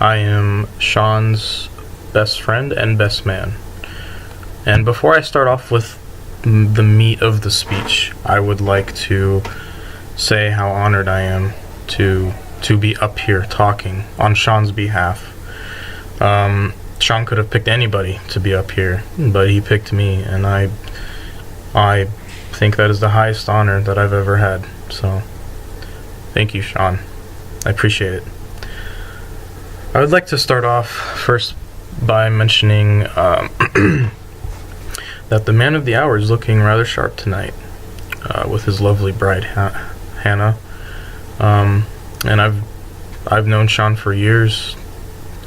I am Sean's best friend and best man. And before I start off with the meat of the speech, I would like to say how honored I am to be up here talking on Sean's behalf. Sean could have picked anybody to be up here, but he picked me, and I think that is the highest honor that I've ever had. So, thank you, Sean. I appreciate it. I would like to start off first by mentioning that the man of the hour is looking rather sharp tonight with his lovely bride, Hannah. And I've known Sean for years,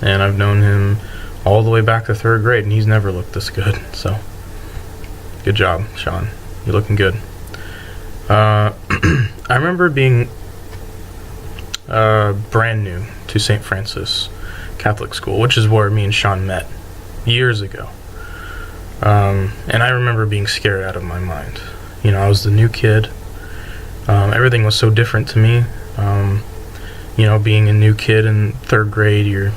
and I've known him all the way back to 3rd grade, and he's never looked this good. So, good job, Sean. You're looking good. I remember being brand new to St. Francis Catholic School, which is where me and Sean met years ago. And I remember being scared out of my mind. You know, I was the new kid. Everything was so different to me. You know, being a new kid in 3rd grade, you're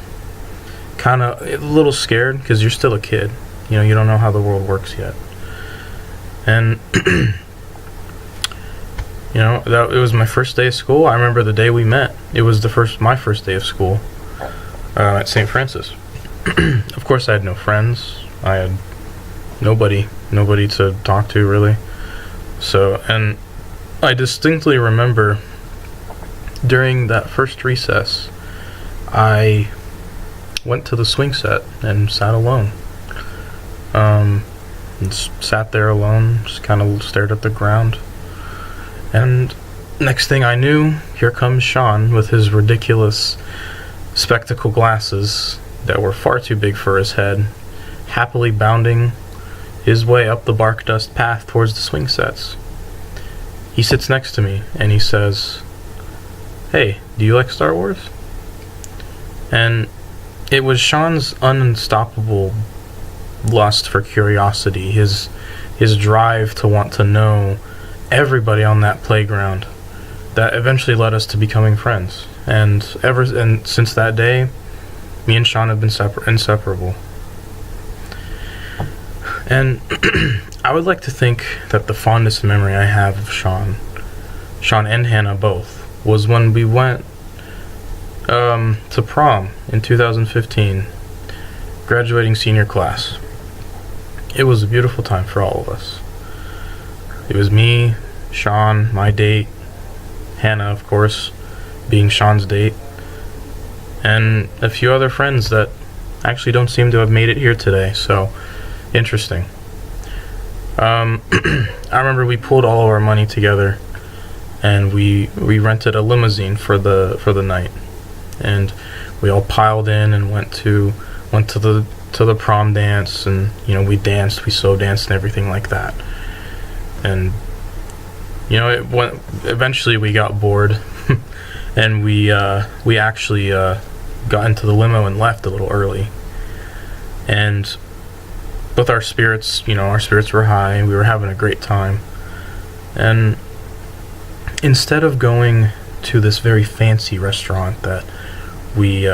kind of a little scared because you're still a kid. You know, you don't know how the world works yet. And you know, it was my first day of school. I remember the day we met. It was my first day of school at St. Francis. Of course, I had no friends. I had nobody to talk to, really. So, and I distinctly remember during that first recess, I went to the swing set and sat alone. And sat there alone, just kind of stared at the ground. And next thing I knew, here comes Sean with his ridiculous spectacle glasses that were far too big for his head, happily bounding his way up the bark dust path towards the swing sets. He sits next to me and he says, "Hey, do you like Star Wars?" And it was Sean's unstoppable lust for curiosity, his drive to want to know everybody on that playground, that eventually led us to becoming friends. And since that day, me and Sean have been inseparable. And I would like to think that the fondest memory I have of Sean and Hannah both, was when we went to prom in 2015, graduating senior class. It was a beautiful time for all of us. It was me, Sean, my date, Hannah, of course, being Sean's date, and a few other friends that actually don't seem to have made it here today, so interesting. I remember we pulled all of our money together and we rented a limousine for the night, and we all piled in and went to the prom dance, and you know, we slow danced and everything like that. And you know, eventually we got bored and we actually got into the limo and left a little early. And with our spirits were high. We were having a great time. And instead of going to this very fancy restaurant that we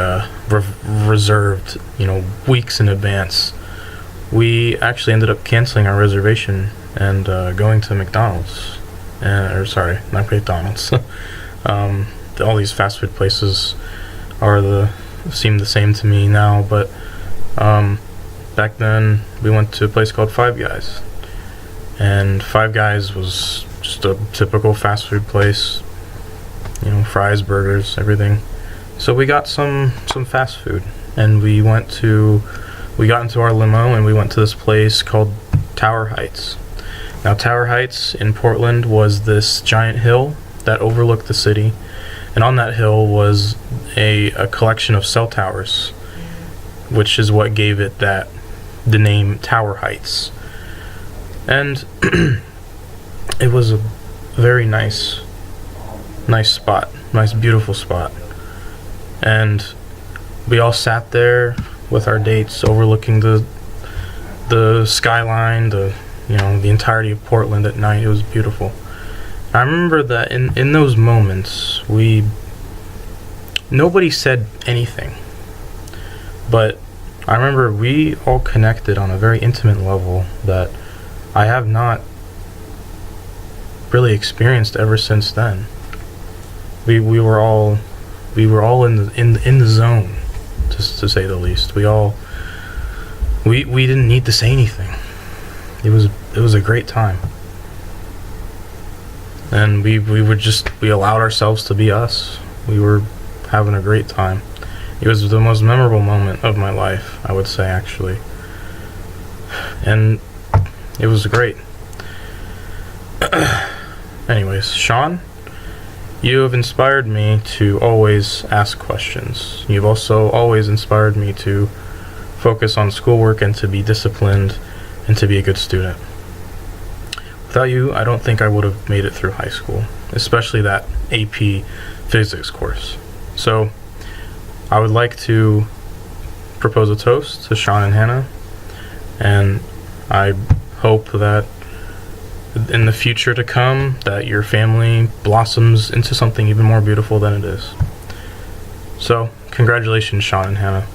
reserved, you know, weeks in advance, we actually ended up canceling our reservation and going to McDonald's. Sorry, not McDonald's. All these fast food places seem the same to me now, but back then we went to a place called Five Guys, and Five Guys was just a typical fast food place. You know, fries, burgers, everything. So we got some fast food, and we got into our limo and we went to this place called Tower Heights. Now, Tower Heights in Portland was this giant hill that overlooked the city, and on that hill was a collection of cell towers, which is what gave it the name Tower Heights. And it was a very nice spot, nice beautiful spot. And we all sat there with our dates, overlooking the skyline, the entirety of Portland at night. It was beautiful. I remember that in those moments, nobody said anything. But I remember we all connected on a very intimate level that I have not really experienced ever since then. We were all in the zone, just to say the least. We didn't need to say anything. It was a great time. And we allowed ourselves to be us. We were having a great time. It was the most memorable moment of my life, I would say, actually. And it was great. Anyways, Sean, you have inspired me to always ask questions. You've also always inspired me to focus on schoolwork and to be disciplined and to be a good student. Without you, I don't think I would have made it through high school, especially that AP physics course. So, I would like to propose a toast to Sean and Hannah, and I hope that in the future to come, that your family blossoms into something even more beautiful than it is. So, congratulations, Sean and Hannah.